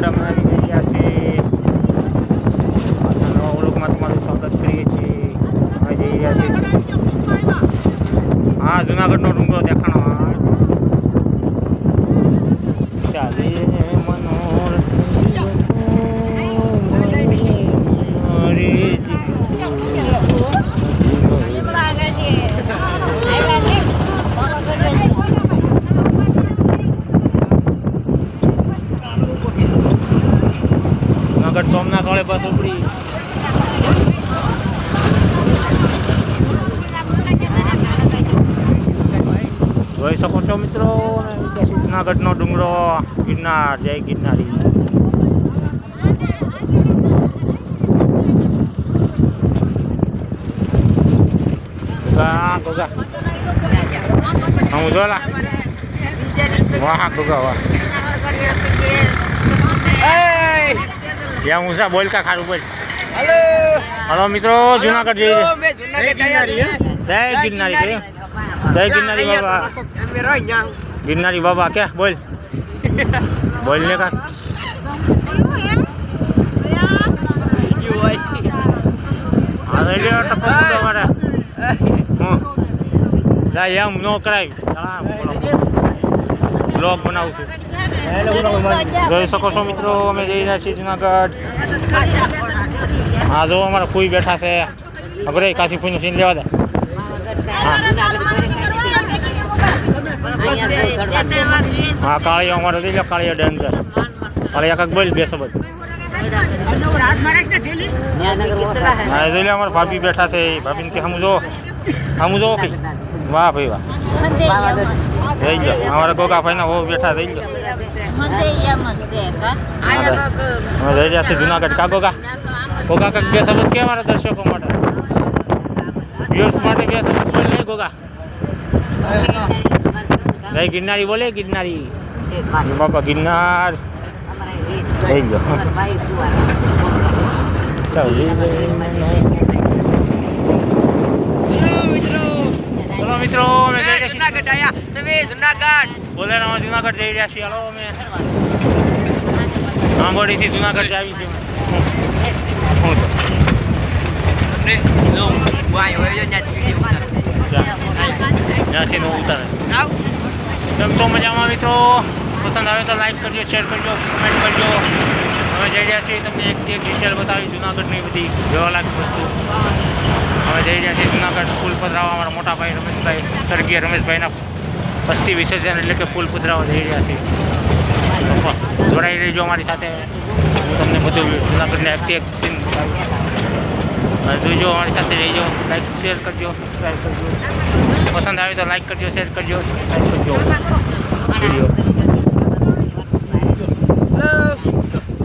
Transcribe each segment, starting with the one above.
જુનાગઢ અમે આવી રહ્યા છીએ. નવા વ્લોગમાં તમારું સ્વાગત કરીએ છીએ. અમે જઈ રહ્યા છીએ. હા, જુનાગઢનો ડુંગરો દેખાણો. ચાલે મનોર જુનાગઢ સોમનાથ વાળે બસ ઉપડી. જોઈ શકો છો મિત્રો, જુનાગઢનો ડુંગરો ગિરનાર. જય ગિરનારી. ગોગા હું જોલા વાહ ગોગા વાહ યા મુસા બોલ કા ખારું બોલ. હલો મિત્રો, જુનાગઢ જઈ જય ગિરનારી. જય ગિરનારી બાબા. ગિરનારી બાબા ક્યાં બોલ બોલ ને કા એમ નો કરાય. બ્લોગ બનાવું છું. જોઈ શકો છો મિત્રો, અમે જઈ રહ્યા છીએ જુનાગઢ. હા જો અમારા ફૂઈ બેઠા છે. ખબર કાશી ફૂઈનું સીન લેવા દે. હા કાળીઓ અમારે દઈ લો. કાળીઓ ડેન્જર. કાળીયા કાક બોલ બે શબ્દ. હા દઈ લો. અમારા ભાભી બેઠા છે. ભાભીને કે સમજો કે વાહ ભાઈ વાહ. જઈ ગયો અમારા ગોગા ભાઈ ના બહુ બેઠા. જઈ ગયો અમે જઈ રહ્યા છીએ જુનાગઢ. કા ગોગા ગોગા કાક બે શબ્દ કે અમારા દર્શકો માટે, વ્યુઅર્સ માટે બે શબ્દ બોલ લે ગોગા. જય ગિરનારી બોલે. ગિરનારી બાપા ગિરનાર. જઈ ગયો ચલો મિત્રો, અમે જઈ રહ્યા જુનાગઢ. આયા તમે જુનાગઢ બોલે ના જુનાગઢ જઈ રહ્યા છીએ. હાલો અમે આંગોડીથી જુનાગઢ આવી છે. કેમ તો મજામાં મિત્રો? પસંદ આવે તો લાઈક કરજો, શેર કરજો, કમેન્ટ કરજો. અમે જઈ રહ્યા છીએ તમને એક ડિટેલ બતાવી જુનાગઢની બધી જોવાલાયક વસ્તુ. અમે જઈ રહ્યા છીએ જુનાગઢ પુલ પધરાવવા. અમારા મોટા ભાઈ રમેશભાઈ, સ્વર્ગીય રમેશભાઈના અસ્થિ વિસર્જન એટલે કે પુલ પધરાવવા જઈ રહ્યા છીએ. જોડાઈ રહેજો અમારી સાથે. હું તમને બધું જુનાગઢને એક સીન જોઈજો. અમારી સાથે રહીજો. લાઈક શેર કરજો, સબસ્ક્રાઈબ કરજો. પસંદ આવે તો લાઈક કરજો, શેર કરજો, સબસ્ક્રાઈબ કરજો વિડીયો.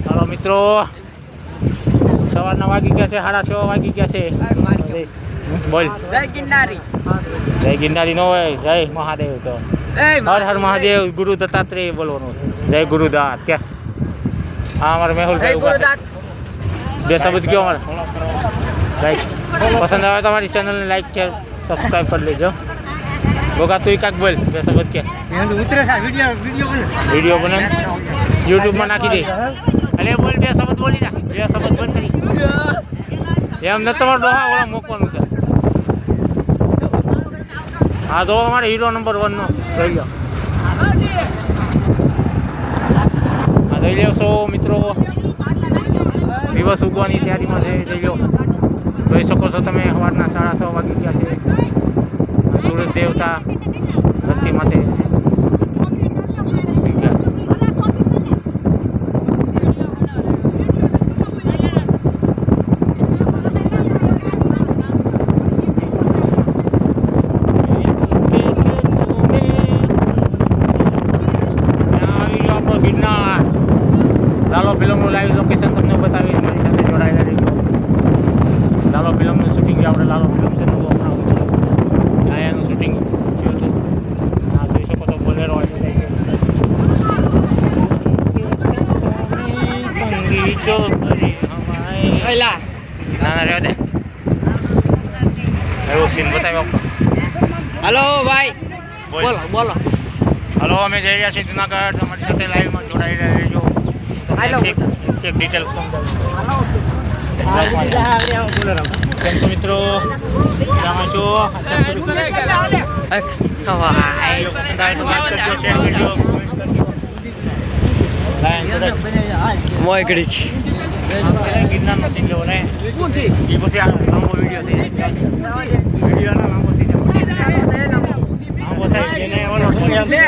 ચાલો મિત્રો, સવારના વાગી ગયા છે 6:30 વાગી ગયા છે. બોલ જય ગિરનારી. જય ગિરનારી નો હોય જય મહાદેવ. તો હર હર મહાદેવ. ગુરુ દત્તાત્રેય બોલવાનું. જય ગુરુદાત. ક્યાં હા અમારા મેહુલભાઈ ઉભા છે. બે શબ્દ કયો અમારે. લાઈક પસંદ આવે તો અમારી ચેનલને લાઈક શેર સબસ્ક્રાઈબ કરી લેજો. ગોગા તું કાક બોલ બે શબ્દ કે. વિડીયો બને યુટ્યુબમાં નાખી દે. અરે બોલ બે શબ્દ બોલી જા. બે શબ્દ બોલ કરી એમ ન તમારે ડોહા ઓલા મૂકવાનું છે. હા તો અમારે હીરો નંબર 1 નો જોઈ લો. હા જોઈ લેશો મિત્રો. દિવસ ઉગવાની તૈયારીમાં છે. જોઈ લો. જોઈ શકો છો તમે સવારના 6:30 વાગી ગયા છે. સૂરજ દેવતા ધરતી માથે લાલો ફિલ્મનું લાઈવ લોકેશન તમને બતાવીશ. મારી સાથે જોડાયેલા રહીજો. લાલો ફિલ્મનું શૂટિંગ આપણે લાલો ફિલ્મ છે નવું હમણાં આયાનું શૂટિંગ થયું હતું. હા જોઈ શકો તો બોલેરો આવી જાય છે. ના ના રહેવા દે. એવો સીન બતાવ્યો. હલો ભાઈ બોલો બોલો. હલો અમે જઈ રહ્યા છીએ જુનાગઢ. તમારી સાથે લાઈવમાં જોડાઈ રહેજો. એક ડિટેલ કેમ છો મિત્રો જામાં છો ગિરનારનો સીન લેવો ને એ પછી આ લાંબો વિડીયો થઈ જાય વિડીયો લાંબો થઈ જાય લાંબો થાય